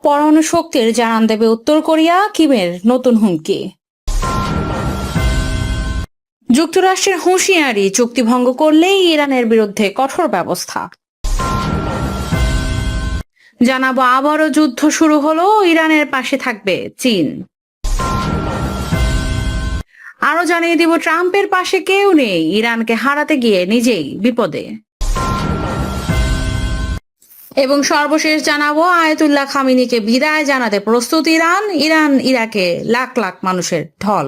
পরমাণু শক্তির জানান দেবে উত্তর কোরিয়া, কিমের নতুন হুমকি। যুক্তরাষ্ট্রের হুঁশিয়ারি, চুক্তি ভঙ্গ করলেই ইরানের বিরুদ্ধে কঠোর ব্যবস্থা। জানাবো আবারও যুদ্ধ শুরু হলো, ইরানের পাশে থাকবে চীন। আরো জানিয়ে দিব ট্রাম্পের পাশে কেউ নেই, ইরানকে হারাতে গিয়ে নিজেই বিপদে। এবং সর্বশেষ জানাবো আয়াতুল্লাহ খামিনিকে বিদায় জানাতে প্রস্তুত ইরান, ইরাকে লাখ লাখ মানুষের ঢল।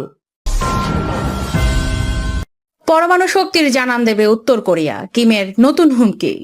পরমাণু শক্তির জানান দেবে উত্তর কোরিয়া, কিমের নতুন হুমকি।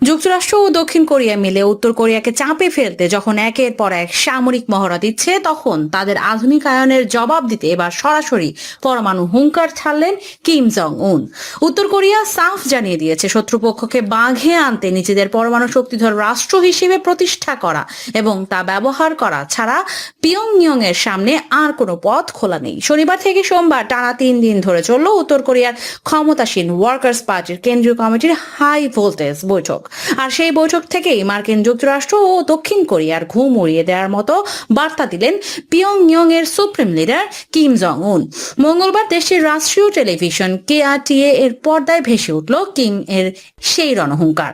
যুক্তরাষ্ট্র ও দক্ষিণ কোরিয়া মিলে উত্তর কোরিয়াকে চাপে ফেলতে যখন একের পর এক সামরিক মহড়া দিচ্ছে, তখন তাদের আধুনিকায়নের জবাব দিতে এবার সরাসরি পরমাণু হুঙ্কার ছাড়লেন কিম জং উন। উত্তর কোরিয়া সাফ জানিয়ে দিয়েছে, শত্রুপক্ষকে বাঘে আনতে নিজেদের পরমাণু শক্তিধর রাষ্ট্র হিসেবে প্রতিষ্ঠা করা এবং তা ব্যবহার করা ছাড়া পিয়ংইয়ং এর সামনে আর কোনো পথ খোলা নেই। শনিবার থেকে সোমবার টানা 3 দিন ধরে চলল উত্তর কোরিয়ার ক্ষমতাসীন ওয়ার্কার্স পার্টির কেন্দ্রীয় কমিটির হাই ভোল্টেজ বৈঠক। আর সেই বৈঠক থেকেই মার্কিন যুক্তরাষ্ট্র ও দক্ষিণ কোরিয়ার ঘুম উড়িয়ে দেওয়ার মতো বার্তা দিলেন পিয়ংইয়ং এর সুপ্রিম লিডার কিম জং উন। মঙ্গলবার দেশটির রাষ্ট্রীয় টেলিভিশন KRTA এর পর্দায় ভেসে উঠল কিম এর সেই রণহুঙ্কার।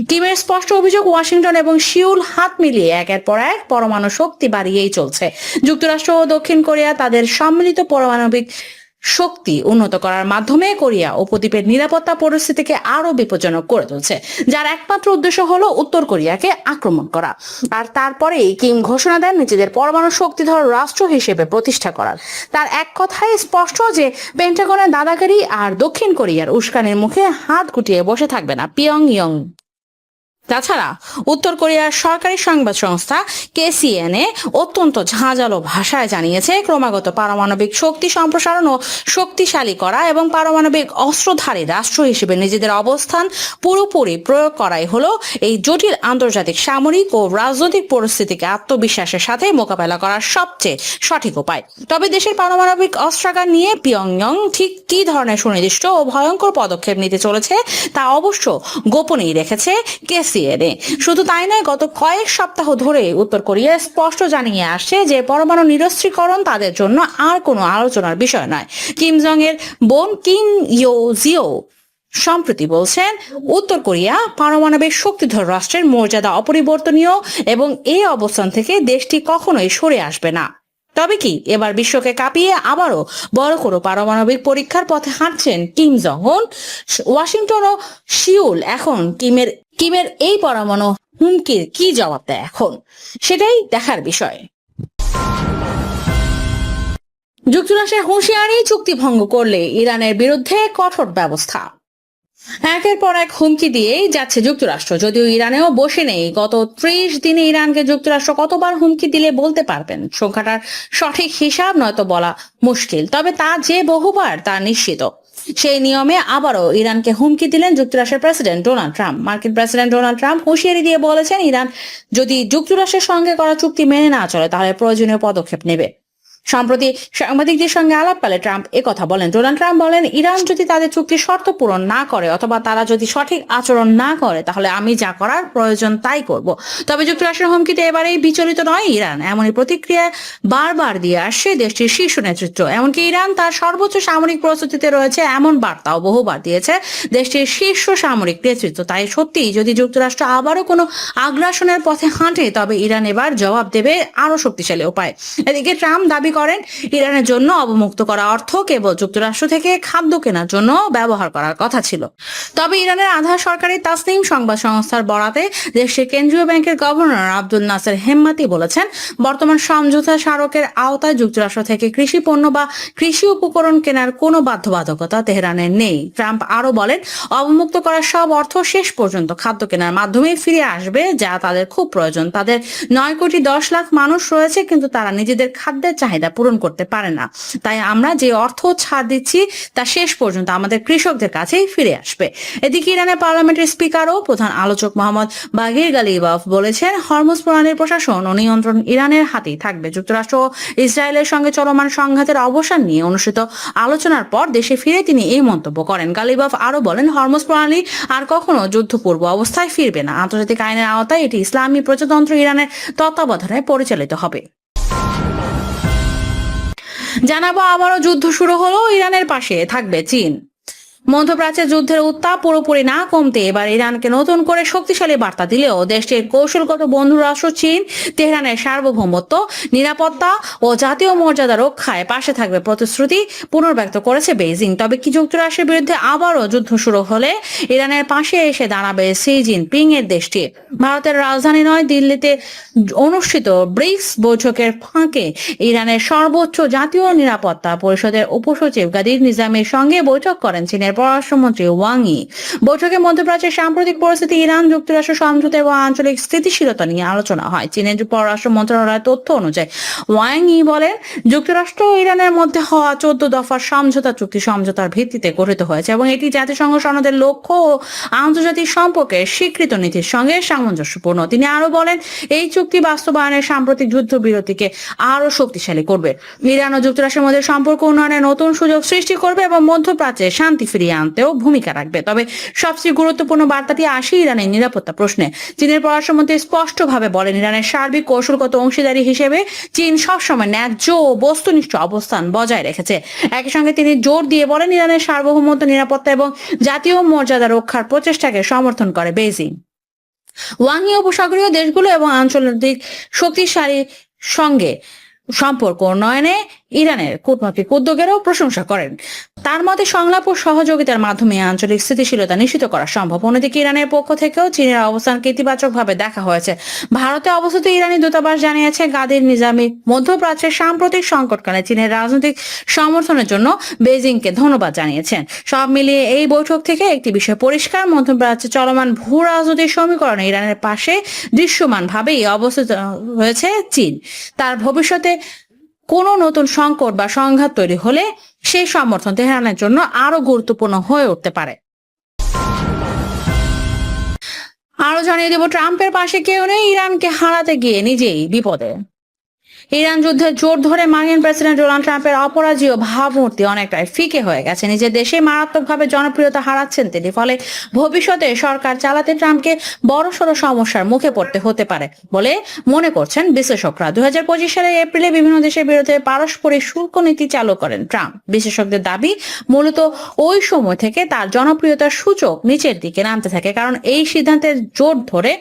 কিমের স্পষ্ট অভিযোগ, ওয়াশিংটন এবং সিউল হাত মিলিয়ে একের পর এক পরমাণু শক্তি বাড়িয়েই চলছে। যুক্তরাষ্ট্র ও দক্ষিণ কোরিয়া তাদের সম্মিলিত পারমাণবিক শক্তি উন্নত করার মাধ্যমে কোরিয়া উপদ্বীপের নিরাপত্তা পরিস্থিতিকে আরো বিপজ্জনক করে তুলছে, যার একমাত্র উদ্দেশ্য হলো উত্তর কোরিয়াকে আক্রমণ করা। আর তারপরেই কিম ঘোষণা দেন নিজেদের পরমাণু শক্তিধর রাষ্ট্র হিসেবে প্রতিষ্ঠা করার। তার এক কথায় স্পষ্ট যে পেন্টাগনের দাদাগিরি আর দক্ষিণ কোরিয়ার উস্কানির মুখে হাত গুটিয়ে বসে থাকবে না পিয়ংইয়ং। তাছাড়া উত্তর কোরিয়ার সরকারি সংবাদ সংস্থা KCNA অত্যন্ত ঝাঁঝালো ভাষায় জানিয়েছে, ক্রমাগত পারমাণবিক শক্তি সম্প্রসারণ ও শক্তিশালী করা এবং পারমাণবিক অস্ত্রধারী রাষ্ট্র হিসেবে নিজেদের অবস্থান পুরোপুরি প্রয়োগ করাই হলো এই জটিল আন্তর্জাতিক সামরিক ও রাজনৈতিক পরিস্থিতিকে আত্মবিশ্বাসের সাথে মোকাবেলা করার সবচেয়ে সঠিক উপায়। তবে দেশের পারমাণবিক অস্ত্রাগার নিয়ে পিয়ংইয়ং ঠিক কী ধরনের সুনির্দিষ্ট ও ভয়ঙ্কর পদক্ষেপ নিতে চলেছে তা অবশ্য গোপনেই রেখেছে KCNA। শুধু তাই নয়, গত কয়েক সপ্তাহ ধরে উত্তর কোরিয়া স্পষ্ট জানিয়ে আসছে যে পরমাণু নিরস্ত্রীকরণ তাদের জন্য আর কোনো আলোচনার বিষয় নয়। কিম জং এর বোন কিম ইয়ো জিও সম্প্রতি বলছেন, উত্তর কোরিয়া পারমাণবিক শক্তিধর রাষ্ট্রের মর্যাদা অপরিবর্তনীয় এবং এই অবস্থান থেকে দেশটি কখনোই সরে আসবে না। তবে কি এবার বিশ্বকে কাঁপিয়ে আবারও বড় কোনো পারমাণবিক পরীক্ষার পথে হাঁটছেন কিম জং উন? ওয়াশিংটন ও সিউল এখন কিমের এই পরমাণু হুমকির কি জবাব দেয় এখন, সেটাই দেখার বিষয়। যুক্তরাষ্ট্রের হুঁশিয়ারি, চুক্তি ভঙ্গ করলে ইরানের বিরুদ্ধে কঠোর ব্যবস্থা। একের পর এক হুমকি দিয়েই যাচ্ছে যুক্তরাষ্ট্র, যদিও ইরানেও বসে নেই। গত 30 দিনে ইরানকে যুক্তরাষ্ট্র কতবার হুমকি দিলে বলতে পারবেন, সংখ্যাটার সঠিক হিসাব নয়তো বলা মুশকিল, তবে তা যে বহুবার তা নিশ্চিত। সেই নিয়মে আবারও ইরানকে হুমকি দিলেন যুক্তরাষ্ট্রের প্রেসিডেন্ট ডোনাল্ড ট্রাম্প। মার্কিন প্রেসিডেন্ট ডোনাল্ড ট্রাম্প হুঁশিয়ারি দিয়ে বলেছেন, ইরান যদি যুক্তরাষ্ট্রের সঙ্গে করা চুক্তি মেনে না চলে তাহলে প্রয়োজনীয় পদক্ষেপ নেবে। সম্প্রতি সাংবাদিকদের সঙ্গে আলাপকালে ট্রাম্প একথা বলেন। ডোনাল্ড ট্রাম্প বলেন, ইরান যদি তাদের চুক্তির শর্ত পূরণ না করে অথবা তারা যদি সঠিক আচরণ না করে তাহলে আমি যা করার প্রয়োজন তাই করব। তবে যুক্তরাষ্ট্রের হুমকিতে এবারেই বিচলিত নয় ইরান। এমনই প্রতিক্রিয়া বারবার দিয়ে আসছে দেশটির শীর্ষ নেতৃত্ব। এমনকি ইরান তার সর্বোচ্চ সামরিক প্রস্তুতিতে রয়েছে এমন বার্তাও বহুবার দিয়েছে দেশটির শীর্ষ সামরিক নেতৃত্ব। তাই সত্যিই যদি যুক্তরাষ্ট্র আবারও কোনো আগ্রাসনের পথে হাঁটে তবে ইরান এবার জবাব দেবে আরো শক্তিশালী উপায়। এদিকে ট্রাম্প দাবি করেন, ইরানের জন্য অবমুক্ত করা অর্থ কেবল যুক্তরাষ্ট্র থেকে খাদ্য কেনার জন্য ব্যবহার করার কথা ছিল। তবে ইরানের আধা সরকারি তাসনিম সংবাদ সংস্থার বরাতে দেশটির কেন্দ্রীয় ব্যাংকের গভর্নর আব্দুল নাসের হেম্মাতি বলেছেন, বর্তমান সমঝোতা স্মারকের আওতায় যুক্তরাষ্ট্র থেকে কৃষি পণ্য বা কৃষি উপকরণ কেনার কোনো বাধ্যবাধকতা তেহরানের নেই। ট্রাম্প আরো বলেন, অবমুক্ত করার সব অর্থ শেষ পর্যন্ত খাদ্য কেনার মাধ্যমে ফিরে আসবে, যা তাদের খুব প্রয়োজন। তাদের 9 কোটি 10 লাখ মানুষ রয়েছে, কিন্তু তারা নিজেদের খাদ্যের চাহিদা চাহিদা পূরণ করতে পারে না। তাই আমরা যে অর্থ ছাড় দিচ্ছি তা শেষ পর্যন্ত আমাদের কৃষকদের কাছেই ফিরে আসবে। এদিকে ইরানের পার্লামেন্টের স্পিকার ও প্রধান আলোচক মোহাম্মদ বাগির গালিবাফ বলেছেন, হরমুজ প্রণালীর প্রশাসন ও নিয়ন্ত্রণ ইরানের হাতেই থাকবে। যুক্তরাষ্ট্র ও ইসরায়েলের সঙ্গে চলমান সংঘাতের অবসান নিয়ে অনুষ্ঠিত আলোচনার পর দেশে ফিরে তিনি এই মন্তব্য করেন। গালিবাফ আরো বলেন, হরমুজ প্রণালী আর কখনো যুদ্ধপূর্ব অবস্থায় ফিরবে না। আন্তর্জাতিক আইনের আওতায় এটি ইসলামী প্রজাতন্ত্র ইরানের তত্ত্বাবধানে পরিচালিত হবে। জানাবো আবারও যুদ্ধ শুরু হলো, ইরানের পাশে থাকবে চীন। মধ্যপ্রাচ্যের যুদ্ধের উত্তাপ পুরোপুরি না কমতে এবার ইরানকে নতুন করে শক্তিশালী বার্তা দিলেও দেশটির কৌশলগত বন্ধু রাষ্ট্র চীন তেহরানের সার্বভৌমত্ব, নিরাপত্তা ও জাতীয় মর্যাদা রক্ষায় পাশে থাকবে প্রতিশ্রুতি পুনর্ব্যক্ত করেছে বেইজিং। তবে কি যুক্তরাষ্ট্রের বিরুদ্ধে আবারও যুদ্ধ শুরু হলে ইরানের পাশে এসে দাঁড়াবে শি জিনপিং এর দেশটি। ভারতের রাজধানী নয় দিল্লিতে অনুষ্ঠিত ব্রিক্স বৈঠকের ফাঁকে ইরানের সর্বোচ্চ জাতীয় নিরাপত্তা পরিষদের উপসচিব গাদির নিজামের সঙ্গে বৈঠক করেন চীনের পররাষ্ট্রমন্ত্রী ওয়াং ই। বৈঠকে মধ্যপ্রাচ্যের সাম্প্রতিক পরিস্থিতি, ইরান যুক্তরাষ্ট্র সমঝোতা এবং আঞ্চলিক স্থিতিশীলতা নিয়ে আলোচনা হয়। চীনের পররাষ্ট্র মন্ত্রণালয়ের তথ্য অনুযায়ী ওয়াং ই বলেন, যুক্তরাষ্ট্র ও ইরানের মধ্যে হওয়া 14 দফার সমঝোতা চুক্তি সমঝোতার ভিত্তিতে গঠিত হয়েছে এবং এটি জাতিসংঘ সনদের লক্ষ্য ও আন্তর্জাতিক সম্পর্কের স্বীকৃত নীতির সঙ্গে সামঞ্জস্যপূর্ণ। তিনি আরো বলেন, এই চুক্তি বাস্তবায়নের সাম্প্রতিক যুদ্ধবিরতিকে আরো শক্তিশালী করবে, ইরান ও যুক্তরাষ্ট্রের মধ্যে সম্পর্ক উন্নয়নের নতুন সুযোগ সৃষ্টি করবে এবং মধ্যপ্রাচ্যে শান্তি ফিরিয়ে আনতেও ভূমিকা রাখবে। তবে সবচেয়ে গুরুত্বপূর্ণ বার্তাটি আসে ইরানের নিরাপত্তা প্রশ্নে। চীনের পররাষ্ট্রমন্ত্রী স্পষ্টভাবে বলেন, ইরানের সার্বিক কৌশলগত অংশীদারি হিসেবে চীন সবসময় ন্যায্য ও বস্তুনিষ্ঠ অবস্থান বজায় রেখেছে। একই সঙ্গে তিনি জোর দিয়ে বলেন, ইরানের সার্বভৌমত্ব, নিরাপত্তা এবং জাতীয় মর্যাদা রক্ষার প্রচেষ্টাকে সমর্থন করে বেইজিং। ওয়াং ই উপসাগরীয় দেশগুলো এবং আঞ্চলিক শক্তিশালী সঙ্গে সম্পর্ক উন্নয়নে ইরানের কূটনৈতিক উদ্যোগেরও প্রশংসা করেন। তার মতে সংলাপ ও সহযোগিতার মাধ্যমে আঞ্চলিক স্থিতিশীলতা নিশ্চিত করা সম্ভব। অন্যদিকে ইরানের পক্ষ থেকেও চীনের অবস্থানকে ইতিবাচকভাবে দেখা হয়েছে। ভারতে অবস্থিত ইরানি দূতাবাস জানিয়েছে, গাদির নিজামী মধ্যপ্রাচ্যের সাম্প্রতিক সংকটকালে চীনের রাজনৈতিক সমর্থনের জন্য বেইজিংকে ধন্যবাদ জানিয়েছেন। সব মিলিয়ে এই বৈঠক থেকে একটি বিষয় পরিষ্কার, মধ্যপ্রাচ্যে চলমান ভূ রাজনৈতিক সমীকরণে ইরানের পাশে দৃশ্যমানভাবেই অবস্থিত হয়েছে চীন। তার ভবিষ্যতে কোনো নতুন সংকট বা সংঘাত তৈরি হলে সেই সমর্থন তেহরানের জন্য আরো গুরুত্বপূর্ণ হয়ে উঠতে পারে। আরো জানিয়ে দেব, ট্রাম্পের পাশে কেউ নেই, ইরানকে হারাতে গিয়ে নিজেই বিপদে। ইরান যুদ্ধের জোর ধরে মার্কিন প্রেসিডেন্ট ডোনাল্ড ট্রাম্পের অপরাজেয় ভাবমূর্তি অনেকটাই ফিকে হয়ে গেছে। নিজের দেশে মারাত্মকভাবে জনপ্রিয়তা হারাচ্ছেন তিনি। ফলে ভবিষ্যতে সরকার চালাতে ট্রাম্পকে বড়সড় সমস্যার মুখে পড়তে হতে পারে বলে মনে করছেন বিশ্লেষকরা। 2025 সালের এপ্রিলে বিভিন্ন দেশের বিরুদ্ধে পারস্পরিক শুল্ক নীতি চালু করেন ট্রাম্প। বিশেষজ্ঞদের দাবি, মূলত ওই সময় থেকে তার জনপ্রিয়তার সূচক নিচের দিকে নামতে থাকে, কারণ এই সিদ্ধান্তের জোর ধরে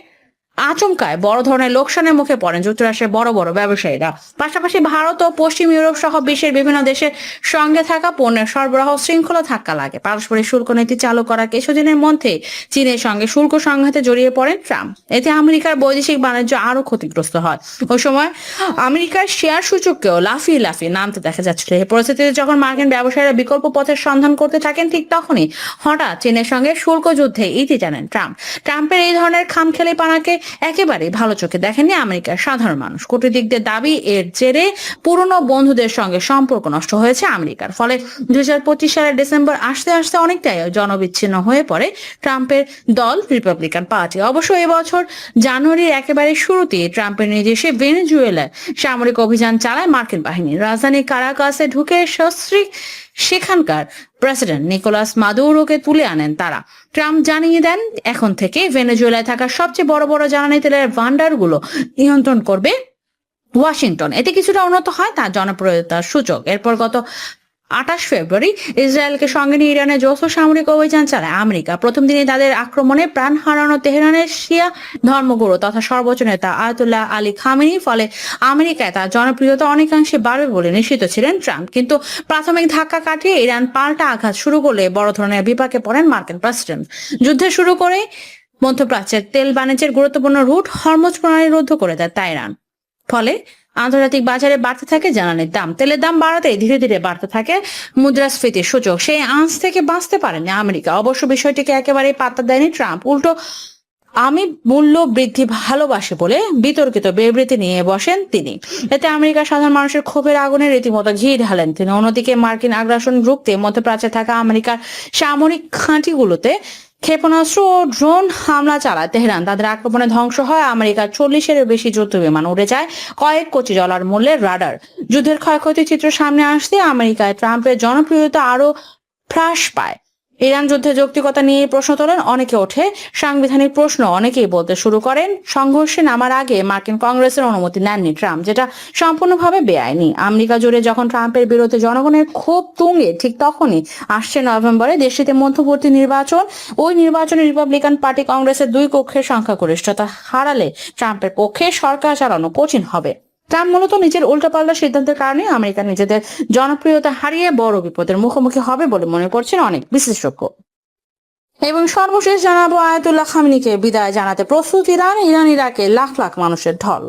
আচমকায় বড় ধরনের লোকসানের মুখে পড়েন যুক্তরাষ্ট্রের বড় বড় ব্যবসায়ীরা। পাশাপাশি ভারত ও পশ্চিম ইউরোপ সহ বিশ্বের বিভিন্ন দেশের সঙ্গে থাকা পণ্যের সরবরাহ শৃঙ্খলা ধাক্কা লাগে। পারস্পরিক শুল্ক নীতি চালু করার কিছুদিনের মধ্যে চীনের সঙ্গে শুল্ক সংঘাতে জড়িয়ে পড়েন ট্রাম্প। এতে আমেরিকার বৈদেশিক বাণিজ্য আরো ক্ষতিগ্রস্ত হয়। ওই সময় আমেরিকার শেয়ার সূচককেও লাফিয়ে লাফিয়ে নামতে দেখা যাচ্ছিল। এই পরিস্থিতিতে যখন মার্কিন ব্যবসায়ীরা বিকল্প পথের সন্ধান করতে থাকেন, ঠিক তখনই হঠাৎ চীনের সঙ্গে শুল্ক যুদ্ধে ইতি টানেন ট্রাম্প। ট্রাম্পের এই ধরনের খামখেয়ালিপনাকে একেবারেই ভালো চোখে দেখেননি আমেরিকার সাধারণ মানুষ। কূটনীতিকদের দাবি, এর জেরে পুরনো বন্ধুদের সঙ্গে সম্পর্ক নষ্ট হয়েছে আমেরিকার। ফলে 2025 সালের ডিসেম্বর আসতে আসতে অনেকটাই জনবিচ্ছিন্ন হয়ে পড়ে ট্রাম্পের দল রিপাবলিকান পার্টি। অবশ্য এবছর জানুয়ারির একেবারে শুরুতেই ট্রাম্পের নির্দেশে ভেনেজুয়েলায় সামরিক অভিযান চালায় মার্কিন বাহিনী। রাজধানী কারাকাসে ঢুকে সস্ত্রীক সেখানকার প্রেসিডেন্ট নিকোলাস মাদুরোকে তুলে আনেন তারা। ট্রাম্প জানিয়ে দেন, এখন থেকে ভেনেজুয়েলায় থাকা সবচেয়ে বড় বড় জ্বালানি তেলের ভান্ডারগুলো নিয়ন্ত্রণ করবে ওয়াশিংটন। এতে কিছুটা উন্নত হয় তার জনপ্রিয়তার সূচক। এরপর গত 28 ফেব্রুয়ারি ইসরায়েলকে সঙ্গে নিয়ে ইরানে যৌথ সামরিক অভিযান চালায় আমেরিকা। প্রথম দিনে তাদের আক্রমণে প্রাণ হারানো তেহরানের শিয়া ধর্মগুরু তথা সর্বোচ্চ নেতা আয়াতুল্লাহ আলী খামেনি। ফলে আমেরিকায় তার জনপ্রিয়তা অনেকাংশে বাড়বে বলে নিশ্চিত ছিলেন ট্রাম্প। কিন্তু প্রাথমিক ধাক্কা কাটিয়ে ইরান পাল্টা আঘাত শুরু করলে বড় ধরনের বিপাকে পড়েন মার্কিন প্রেসিডেন্ট। যুদ্ধ শুরু করে মধ্যপ্রাচ্যের তেল বাণিজ্যের গুরুত্বপূর্ণ রুট হরমুজ প্রণালী রুদ্ধ করে দেয় তেহরান। ফলে আন্তর্জাতিক বাজারে বাড়তে থাকে জ্বালানির দাম। তেলের দাম বাড়াতে ধীরে ধীরে বাড়তে থাকে মুদ্রাস্ফীতির সূচক। সেই আঁচ থেকে বাঁচতে পারেনি আমেরিকা। অবশ্য বিষয়টিকে একেবারেই পাত্তা দেয়নি ট্রাম্প। উল্টো আমি মূল্য বৃদ্ধি ভালোবাসি বলে বিতর্কিত বিবৃতি নিয়ে বসেন তিনি। এতে আমেরিকার সাধারণ মানুষের ক্ষোভের আগুনে রীতিমতো ঘি ঢালেন তিনি। অন্যদিকে মার্কিন আগ্রাসন রুখতে মধ্যপ্রাচ্যে থাকা আমেরিকার সামরিক ঘাঁটিগুলোতে ক্ষেপণাস্ত্র ও ড্রোন হামলা চালায় তেহরান। তাদের আক্রমণে ধ্বংস হয় আমেরিকার 40-এরও বেশি যুদ্ধ বিমান, উড়ে যায় কয়েক কোটি ডলার মূল্যের রাডার। যুদ্ধের ক্ষয়ক্ষতির চিত্র সামনে আসতে আমেরিকায় ট্রাম্পের জনপ্রিয়তা আরো হ্রাস পায়। ইরান যুদ্ধের যৌক্তিকতা নিয়ে প্রশ্ন তোলেন অনেকে, ওঠে সাংবিধানিক প্রশ্ন। অনেকেই বলতে শুরু করেন সংঘর্ষে নামার আগে মার্কিন কংগ্রেসের অনুমতি নেননি ট্রাম্প, যেটা সম্পূর্ণভাবে বেআইনি। আমেরিকা জুড়ে যখন ট্রাম্পের বিরুদ্ধে জনগণের ক্ষোভ তুঙ্গে, ঠিক তখনই আসছে নভেম্বরে দেশটিতে মধ্যবর্তী নির্বাচন। ওই নির্বাচনে রিপাবলিকান পার্টি কংগ্রেসের 2 কক্ষের সংখ্যাগরিষ্ঠতা হারালে ট্রাম্পের পক্ষে সরকার চালানো কঠিন হবে। ট্রাম্প মূলত নিজের উল্টাপাল্টা সিদ্ধান্তের কারণে আমেরিকা নিজেদের জনপ্রিয়তা হারিয়ে বড় বিপদের মুখোমুখি হবে বলে মনে করছেন অনেক বিশেষজ্ঞ। এবং সর্বশেষ জানাবো, আয়াতুল্লাহ খামেনিকে বিদায় জানাতে প্রস্তুত ইরান। ইরান ইরাকে লাখ লাখ মানুষের ঢল।